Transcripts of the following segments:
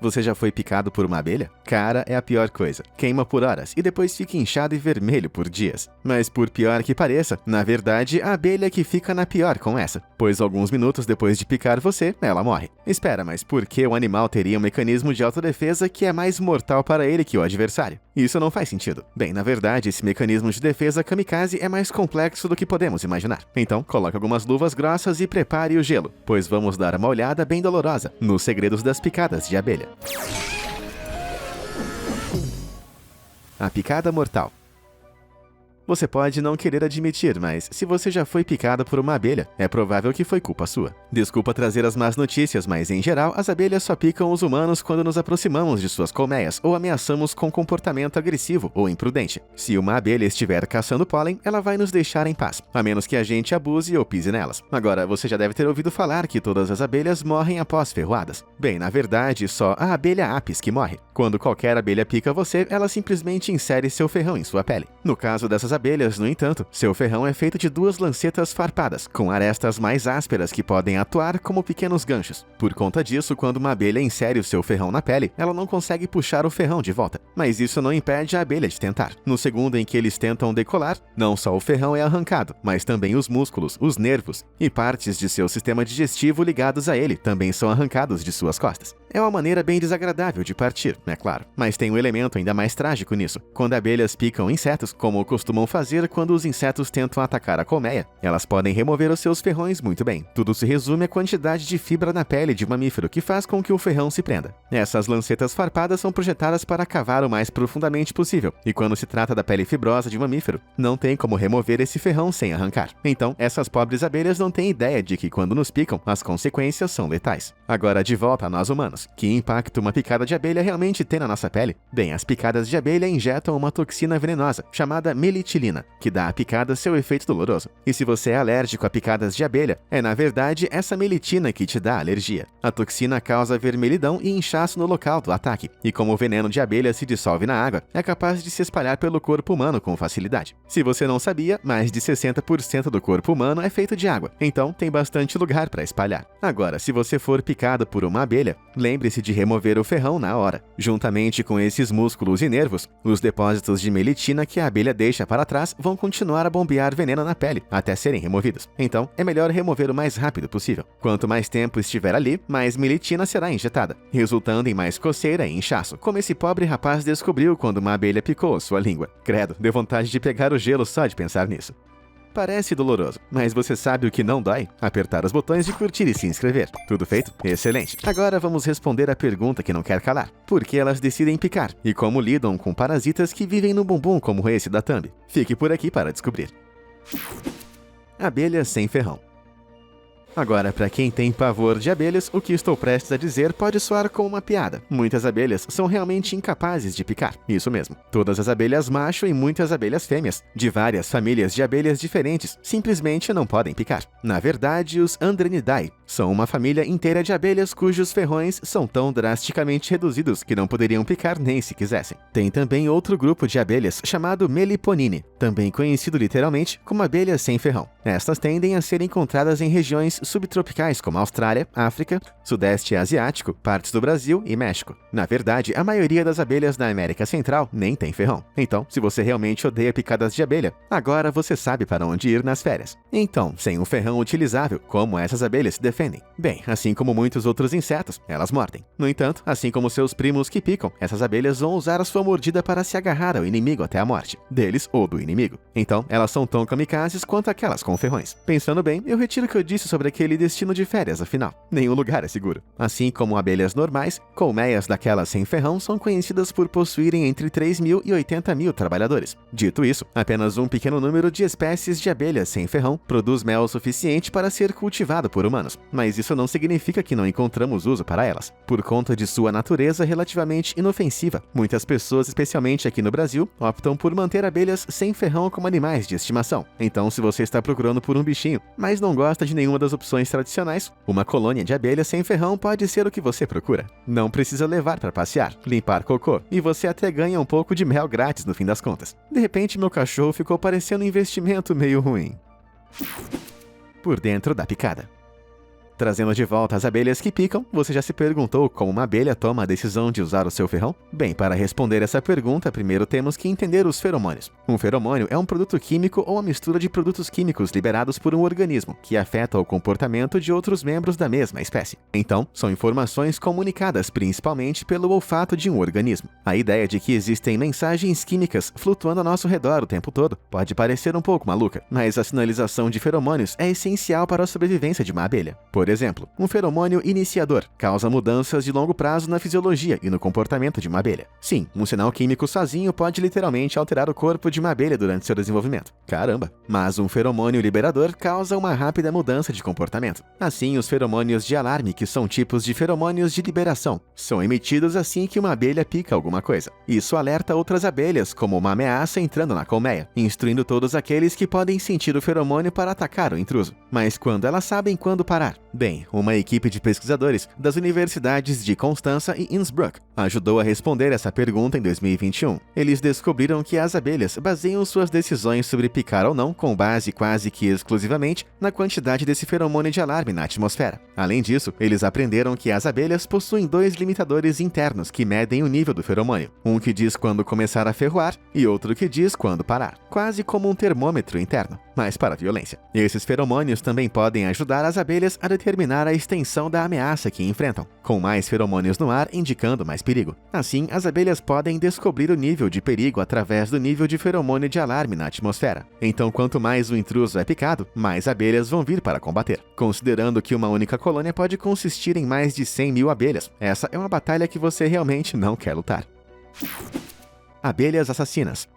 Você já foi picado por uma abelha? Cara, é a pior coisa. Queima por horas e depois fica inchado e vermelho por dias. Mas por pior que pareça, na verdade, a abelha é que fica na pior com essa, pois alguns minutos depois de picar você, ela morre. Espera, mas por que o animal teria um mecanismo de autodefesa que é mais mortal para ele que o adversário? Isso não faz sentido. Bem, na verdade, esse mecanismo de defesa kamikaze é mais complexo do que podemos imaginar. Então, coloque algumas luvas grossas e prepare o gelo, pois vamos dar uma olhada bem dolorosa nos segredos das picadas de abelha. A picada mortal. Você pode não querer admitir, mas se você já foi picado por uma abelha, é provável que foi culpa sua. Desculpa trazer as más notícias, mas em geral, as abelhas só picam os humanos quando nos aproximamos de suas colmeias ou ameaçamos com comportamento agressivo ou imprudente. Se uma abelha estiver caçando pólen, ela vai nos deixar em paz, a menos que a gente abuse ou pise nelas. Agora, você já deve ter ouvido falar que todas as abelhas morrem após ferroadas. Bem, na verdade, só a abelha apis que morre. Quando qualquer abelha pica você, ela simplesmente insere seu ferrão em sua pele. No caso dessas abelhas, no entanto, seu ferrão é feito de duas lancetas farpadas, com arestas mais ásperas que podem atuar como pequenos ganchos. Por conta disso, quando uma abelha insere o seu ferrão na pele, ela não consegue puxar o ferrão de volta. Mas isso não impede a abelha de tentar. No segundo em que eles tentam decolar, não só o ferrão é arrancado, mas também os músculos, os nervos e partes de seu sistema digestivo ligados a ele também são arrancados de suas costas. É uma maneira bem desagradável de partir, é claro, mas tem um elemento ainda mais trágico nisso. Quando abelhas picam insetos, como costumam fazer quando os insetos tentam atacar a colmeia, elas podem remover os seus ferrões muito bem. Tudo se resume à quantidade de fibra na pele de um mamífero que faz com que o ferrão se prenda. Essas lancetas farpadas são projetadas para cavar o mais profundamente possível, e quando se trata da pele fibrosa de um mamífero, não tem como remover esse ferrão sem arrancar. Então, essas pobres abelhas não têm ideia de que quando nos picam, as consequências são letais. Agora, de volta a nós humanos. Que impacto uma picada de abelha realmente tem na nossa pele? Bem, as picadas de abelha injetam uma toxina venenosa, chamada melitilina, que dá à picada seu efeito doloroso. E se você é alérgico a picadas de abelha, é na verdade essa melitina que te dá alergia. A toxina causa vermelhidão e inchaço no local do ataque, e como o veneno de abelha se dissolve na água, é capaz de se espalhar pelo corpo humano com facilidade. Se você não sabia, mais de 60% do corpo humano é feito de água, então tem bastante lugar para espalhar. Agora, se você for picado por uma abelha, lembre-se de remover o ferrão na hora. Juntamente com esses músculos e nervos, os depósitos de melitina que a abelha deixa para trás vão continuar a bombear veneno na pele, até serem removidos. Então, é melhor remover o mais rápido possível. Quanto mais tempo estiver ali, mais melitina será injetada, resultando em mais coceira e inchaço, como esse pobre rapaz descobriu quando uma abelha picou sua língua. Credo, deu vontade de pegar o gelo só de pensar nisso. Parece doloroso, mas você sabe o que não dói? Apertar os botões de curtir e se inscrever. Tudo feito? Excelente! Agora vamos responder a pergunta que não quer calar. Por que elas decidem picar? E como lidam com parasitas que vivem no bumbum como esse da thumb? Fique por aqui para descobrir. Abelha sem ferrão. Agora, para quem tem pavor de abelhas, o que estou prestes a dizer pode soar como uma piada. Muitas abelhas são realmente incapazes de picar. Isso mesmo. Todas as abelhas macho e muitas abelhas fêmeas, de várias famílias de abelhas diferentes, simplesmente não podem picar. Na verdade, os Andrenidae são uma família inteira de abelhas cujos ferrões são tão drasticamente reduzidos que não poderiam picar nem se quisessem. Tem também outro grupo de abelhas chamado Meliponine, também conhecido literalmente como abelhas sem ferrão. Estas tendem a ser encontradas em regiões subtropicais como Austrália, África, Sudeste Asiático, partes do Brasil e México. Na verdade, a maioria das abelhas da América Central nem tem ferrão. Então, se você realmente odeia picadas de abelha, agora você sabe para onde ir nas férias. Então, sem um ferrão utilizável, como essas abelhas se defendem? Bem, assim como muitos outros insetos, elas mordem. No entanto, assim como seus primos que picam, essas abelhas vão usar a sua mordida para se agarrar ao inimigo até a morte, deles ou do inimigo. Então, elas são tão kamikazes quanto aquelas com ferrões. Pensando bem, eu retiro o que eu disse sobre aquele destino de férias, afinal. Nenhum lugar é seguro. Assim como abelhas normais, colmeias daquelas sem ferrão são conhecidas por possuírem entre 3.000 e 80.000 trabalhadores. Dito isso, apenas um pequeno número de espécies de abelhas sem ferrão produz mel suficiente para ser cultivado por humanos, mas isso não significa que não encontramos uso para elas. Por conta de sua natureza relativamente inofensiva, muitas pessoas, especialmente aqui no Brasil, optam por manter abelhas sem ferrão como animais de estimação. Então, se você está procurando por um bichinho, mas não gosta de nenhuma das opções tradicionais, uma colônia de abelhas sem ferrão pode ser o que você procura. Não precisa levar para passear, limpar cocô, e você até ganha um pouco de mel grátis no fim das contas. De repente, meu cachorro ficou parecendo um investimento meio ruim. Por dentro da picada. Trazendo de volta as abelhas que picam, você já se perguntou como uma abelha toma a decisão de usar o seu ferrão? Bem, para responder essa pergunta, primeiro temos que entender os feromônios. Um feromônio é um produto químico ou a mistura de produtos químicos liberados por um organismo, que afeta o comportamento de outros membros da mesma espécie. Então, são informações comunicadas principalmente pelo olfato de um organismo. A ideia de que existem mensagens químicas flutuando ao nosso redor o tempo todo pode parecer um pouco maluca, mas a sinalização de feromônios é essencial para a sobrevivência de uma abelha. Por exemplo, um feromônio iniciador causa mudanças de longo prazo na fisiologia e no comportamento de uma abelha. Sim, um sinal químico sozinho pode literalmente alterar o corpo de uma abelha durante seu desenvolvimento. Caramba! Mas um feromônio liberador causa uma rápida mudança de comportamento. Assim, os feromônios de alarme, que são tipos de feromônios de liberação, são emitidos assim que uma abelha pica alguma coisa. Isso alerta outras abelhas como uma ameaça entrando na colmeia, instruindo todos aqueles que podem sentir o feromônio para atacar o intruso. Mas quando elas sabem quando parar? Bem, uma equipe de pesquisadores das universidades de Constança e Innsbruck ajudou a responder essa pergunta em 2021. Eles descobriram que as abelhas baseiam suas decisões sobre picar ou não com base quase que exclusivamente na quantidade desse feromônio de alarme na atmosfera. Além disso, eles aprenderam que as abelhas possuem dois limitadores internos que medem o nível do feromônio, um que diz quando começar a ferroar e outro que diz quando parar, quase como um termômetro interno, mas para a violência. Esses feromônios também podem ajudar as abelhas a determinar a extensão da ameaça que enfrentam, com mais feromônios no ar indicando mais perigo. Assim, as abelhas podem descobrir o nível de perigo através do nível de feromônio de alarme na atmosfera. Então, quanto mais o intruso é picado, mais abelhas vão vir para combater. Considerando que uma única colônia pode consistir em mais de 100 mil abelhas, essa é uma batalha que você realmente não quer lutar. Abelhas assassinas.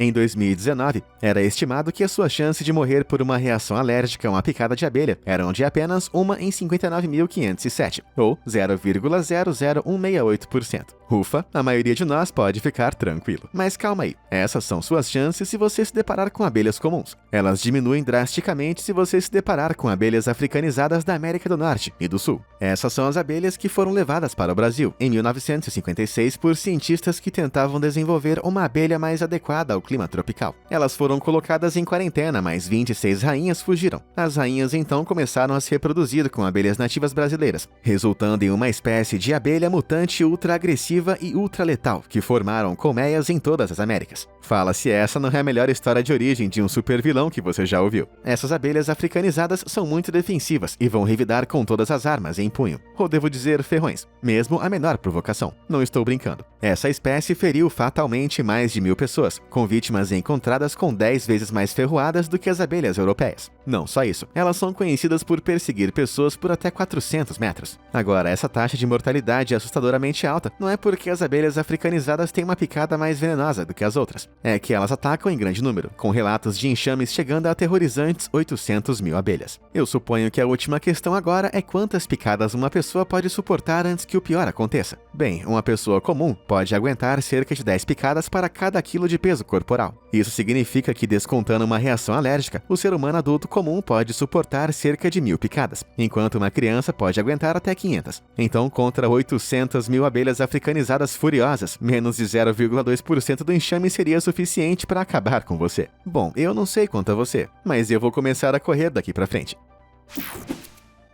Em 2019, era estimado que a sua chance de morrer por uma reação alérgica a uma picada de abelha eram de apenas 1 em 59.507, ou 0,00168%. Ufa, a maioria de nós pode ficar tranquilo. Mas calma aí, essas são suas chances se você se deparar com abelhas comuns. Elas diminuem drasticamente se você se deparar com abelhas africanizadas da América do Norte e do Sul. Essas são as abelhas que foram levadas para o Brasil em 1956 por cientistas que tentavam desenvolver uma abelha mais adequada ao clima tropical. Elas foram colocadas em quarentena, mas 26 rainhas fugiram. As rainhas então começaram a se reproduzir com abelhas nativas brasileiras, resultando em uma espécie de abelha mutante ultra agressiva e ultraletal, que formaram colmeias em todas as Américas. Fala se essa não é a melhor história de origem de um super vilão que você já ouviu. Essas abelhas africanizadas são muito defensivas e vão revidar com todas as armas em punho, ou devo dizer ferrões, mesmo a menor provocação. Não estou brincando. Essa espécie feriu fatalmente mais de 1.000 pessoas, com vítimas encontradas com 10 vezes mais ferroadas do que as abelhas europeias. Não só isso, elas são conhecidas por perseguir pessoas por até 400 metros. Agora, essa taxa de mortalidade é assustadoramente alta não é porque as abelhas africanizadas têm uma picada mais venenosa do que as outras. É que elas atacam em grande número, com relatos de enxames chegando a aterrorizantes 800 mil abelhas. Eu suponho que a última questão agora é quantas picadas uma pessoa pode suportar antes que o pior aconteça. Bem, uma pessoa comum pode aguentar cerca de 10 picadas para cada quilo de peso corporal. Isso significa que, descontando uma reação alérgica, o ser humano adulto comum pode suportar cerca de 1.000 picadas, enquanto uma criança pode aguentar até 500. Então, contra 800 mil abelhas africanizadas furiosas, menos de 0,2% do enxame seria suficiente para acabar com você. Bom, eu não sei quanto a você, mas eu vou começar a correr daqui para frente.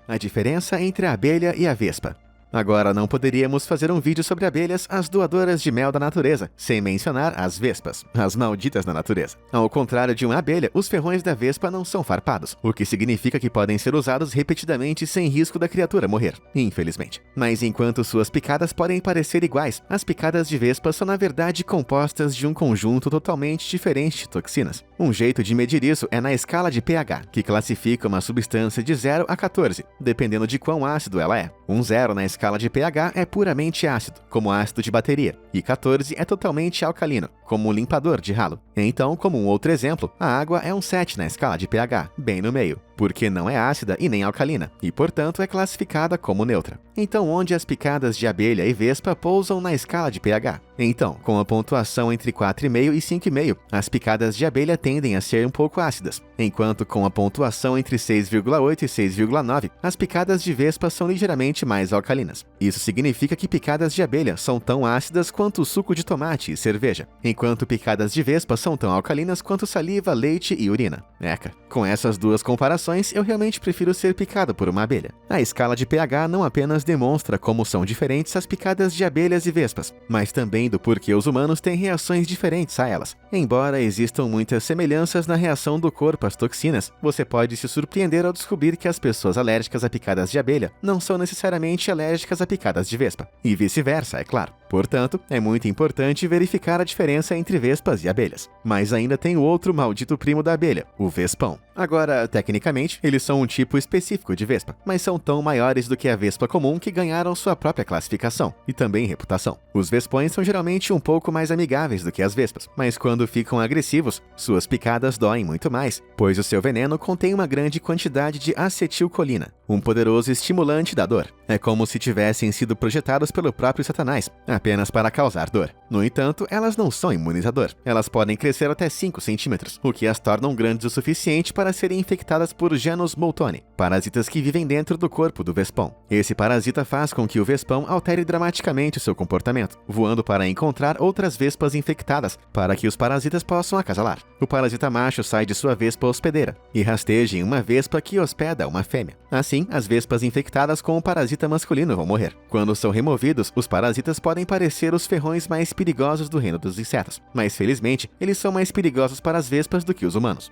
A diferença entre a abelha e a vespa. Agora, não poderíamos fazer um vídeo sobre abelhas, as doadoras de mel da natureza, sem mencionar as vespas, as malditas da natureza. Ao contrário de uma abelha, os ferrões da vespa não são farpados, o que significa que podem ser usados repetidamente sem risco da criatura morrer, infelizmente. Mas enquanto suas picadas podem parecer iguais, as picadas de vespa são na verdade compostas de um conjunto totalmente diferente de toxinas. Um jeito de medir isso é na escala de pH, que classifica uma substância de 0 a 14, dependendo de quão ácido ela é. Um 0 na escala de pH é puramente ácido, como ácido de bateria, e 14 é totalmente alcalino, como um limpador de ralo. Então, como um outro exemplo, a água é um 7 na escala de pH, bem no meio, porque não é ácida e nem alcalina, e portanto é classificada como neutra. Então, onde as picadas de abelha e vespa pousam na escala de pH? Então, com a pontuação entre 4,5 e 5,5, as picadas de abelha tendem a ser um pouco ácidas, enquanto com a pontuação entre 6,8 e 6,9, as picadas de vespa são ligeiramente mais alcalinas. Isso significa que picadas de abelha são tão ácidas quanto o suco de tomate e cerveja, enquanto enquanto picadas de vespa são tão alcalinas quanto saliva, leite e urina. Eca, com essas duas comparações, eu realmente prefiro ser picado por uma abelha. A escala de pH não apenas demonstra como são diferentes as picadas de abelhas e vespas, mas também do porquê os humanos têm reações diferentes a elas. Embora existam muitas semelhanças na reação do corpo às toxinas, você pode se surpreender ao descobrir que as pessoas alérgicas a picadas de abelha não são necessariamente alérgicas a picadas de vespa, e vice-versa, é claro. Portanto, é muito importante verificar a diferença entre vespas e abelhas. Mas ainda tem o outro maldito primo da abelha, o vespão. Agora, tecnicamente, eles são um tipo específico de vespa, mas são tão maiores do que a vespa comum que ganharam sua própria classificação e também reputação. Os vespões são geralmente um pouco mais amigáveis do que as vespas, mas quando ficam agressivos, suas picadas doem muito mais, pois o seu veneno contém uma grande quantidade de acetilcolina, um poderoso estimulante da dor. É como se tivessem sido projetados pelo próprio Satanás, apenas para causar dor. No entanto, elas não são imunes à dor. Elas podem crescer até 5 centímetros, o que as tornam grandes o suficiente para serem infectadas por Janus moltoni, parasitas que vivem dentro do corpo do vespão. Esse parasita faz com que o vespão altere dramaticamente o seu comportamento, voando para encontrar outras vespas infectadas, para que os parasitas possam acasalar. O parasita macho sai de sua vespa hospedeira e rasteja em uma vespa que hospeda uma fêmea. Assim, as vespas infectadas com o parasita masculino vão morrer. Quando são removidos, os parasitas podem parecer os ferrões mais perigosos do reino dos insetos, mas felizmente, eles são mais perigosos para as vespas do que os humanos.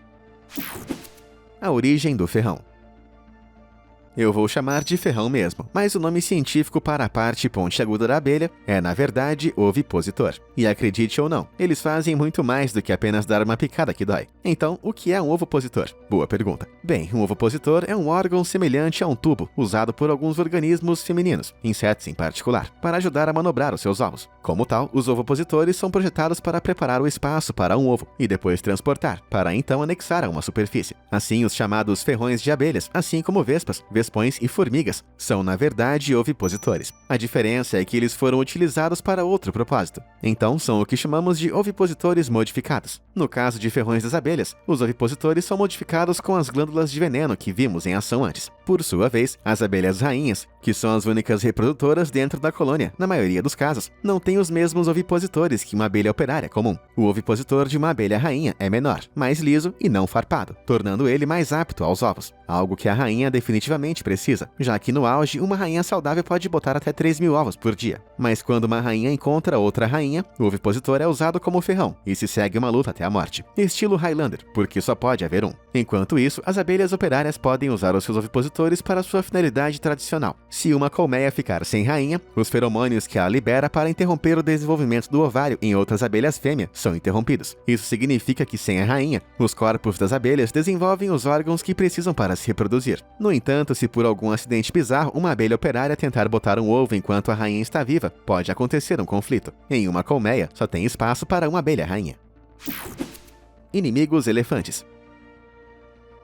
A origem do ferrão. Eu vou chamar de ferrão mesmo, mas o nome científico para a parte pontiaguda da abelha é, na verdade, ovipositor. E acredite ou não, eles fazem muito mais do que apenas dar uma picada que dói. Então, o que é um ovopositor? Boa pergunta. Bem, um ovopositor é um órgão semelhante a um tubo, usado por alguns organismos femininos, insetos em particular, para ajudar a manobrar os seus ovos. Como tal, os ovopositores são projetados para preparar o espaço para um ovo e depois transportar, para então anexar a uma superfície. Assim, os chamados ferrões de abelhas, assim como vespas, vespões e formigas, são na verdade ovipositores. A diferença é que eles foram utilizados para outro propósito. Então, são o que chamamos de ovipositores modificados. No caso de ferrões das abelhas, os ovipositores são modificados com as glândulas de veneno que vimos em ação antes. Por sua vez, as abelhas rainhas, que são as únicas reprodutoras dentro da colônia, na maioria dos casos, não têm os mesmos ovipositores que uma abelha operária comum. O ovipositor de uma abelha rainha é menor, mais liso e não farpado, tornando ele mais apto aos ovos, algo que a rainha definitivamente precisa, já que no auge, uma rainha saudável pode botar até 3.000 ovos por dia. Mas quando uma rainha encontra outra rainha, o ovipositor é usado como ferrão e se segue uma luta até a morte, estilo Highlander, porque só pode haver um. Enquanto isso, as abelhas operárias podem usar os seus ovipositores para sua finalidade tradicional. Se uma colmeia ficar sem rainha, os feromônios que ela libera para interromper o desenvolvimento do ovário em outras abelhas fêmeas são interrompidos. Isso significa que sem a rainha, os corpos das abelhas desenvolvem os órgãos que precisam para se reproduzir. No entanto, se por algum acidente bizarro uma abelha operária tentar botar um ovo enquanto a rainha está viva, pode acontecer um conflito. Em uma colmeia, só tem espaço para uma abelha rainha. Inimigos elefantes.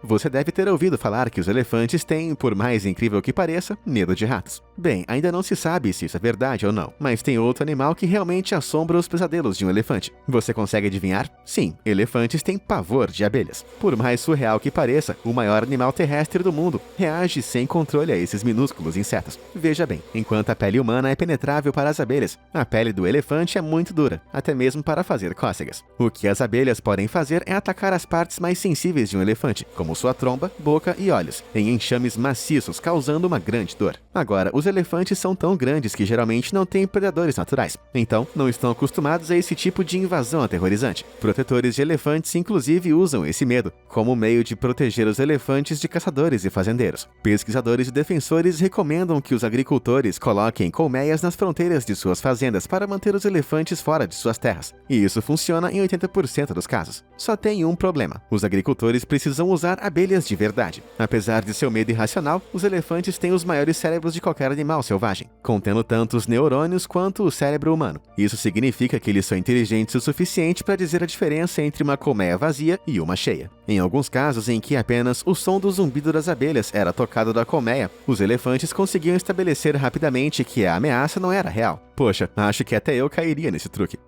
Você deve ter ouvido falar que os elefantes têm, por mais incrível que pareça, medo de ratos. Bem, ainda não se sabe se isso é verdade ou não, mas tem outro animal que realmente assombra os pesadelos de um elefante. Você consegue adivinhar? Sim, elefantes têm pavor de abelhas. Por mais surreal que pareça, o maior animal terrestre do mundo reage sem controle a esses minúsculos insetos. Veja bem, enquanto a pele humana é penetrável para as abelhas, a pele do elefante é muito dura, até mesmo para fazer cócegas. O que as abelhas podem fazer é atacar as partes mais sensíveis de um elefante, como sua tromba, boca e olhos, em enxames maciços, causando uma grande dor. Agora, os elefantes são tão grandes que geralmente não têm predadores naturais, então não estão acostumados a esse tipo de invasão aterrorizante. Protetores de elefantes inclusive usam esse medo como meio de proteger os elefantes de caçadores e fazendeiros. Pesquisadores e defensores recomendam que os agricultores coloquem colmeias nas fronteiras de suas fazendas para manter os elefantes fora de suas terras, e isso funciona em 80% dos casos. Só tem um problema: os agricultores precisam usar abelhas de verdade. Apesar de seu medo irracional, os elefantes têm os maiores cérebros de qualquer animal selvagem, contendo tanto os neurônios quanto o cérebro humano. Isso significa que eles são inteligentes o suficiente para dizer a diferença entre uma colmeia vazia e uma cheia. Em alguns casos em que apenas o som do zumbido das abelhas era tocado da colmeia, os elefantes conseguiam estabelecer rapidamente que a ameaça não era real. Poxa, acho que até eu cairia nesse truque.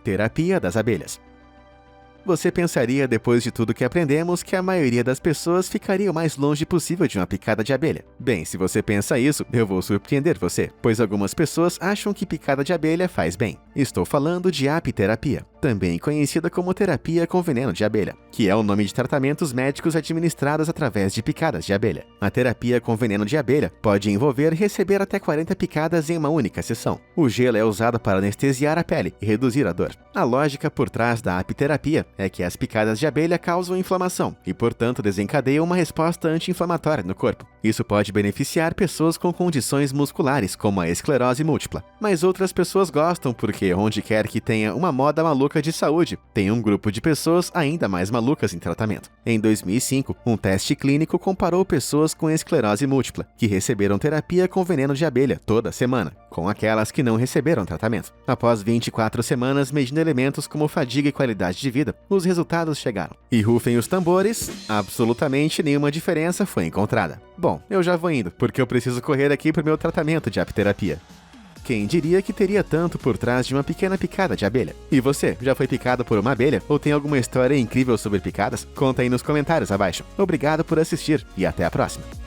Terapia das abelhas. Você pensaria, depois de tudo que aprendemos, que a maioria das pessoas ficaria o mais longe possível de uma picada de abelha. Bem, se você pensa isso, eu vou surpreender você, pois algumas pessoas acham que picada de abelha faz bem. Estou falando de apiterapia, também conhecida como terapia com veneno de abelha, que é o nome de tratamentos médicos administrados através de picadas de abelha. A terapia com veneno de abelha pode envolver receber até 40 picadas em uma única sessão. O gelo é usado para anestesiar a pele e reduzir a dor. A lógica por trás da apiterapia é que as picadas de abelha causam inflamação e, portanto, desencadeiam uma resposta anti-inflamatória no corpo. Isso pode beneficiar pessoas com condições musculares, como a esclerose múltipla. Mas outras pessoas gostam porque, onde quer que tenha uma moda maluca de saúde, tem um grupo de pessoas ainda mais malucas em tratamento. Em 2005, um teste clínico comparou pessoas com esclerose múltipla, que receberam terapia com veneno de abelha toda semana, com aquelas que não receberam tratamento. Após 24 semanas medindo elementos como fadiga e qualidade de vida, os resultados chegaram. E rufem os tambores, absolutamente nenhuma diferença foi encontrada. Bom, eu já vou indo, porque eu preciso correr aqui para o meu tratamento de apiterapia. Quem diria que teria tanto por trás de uma pequena picada de abelha? E você, já foi picado por uma abelha? Ou tem alguma história incrível sobre picadas? Conta aí nos comentários abaixo. Obrigado por assistir e até a próxima!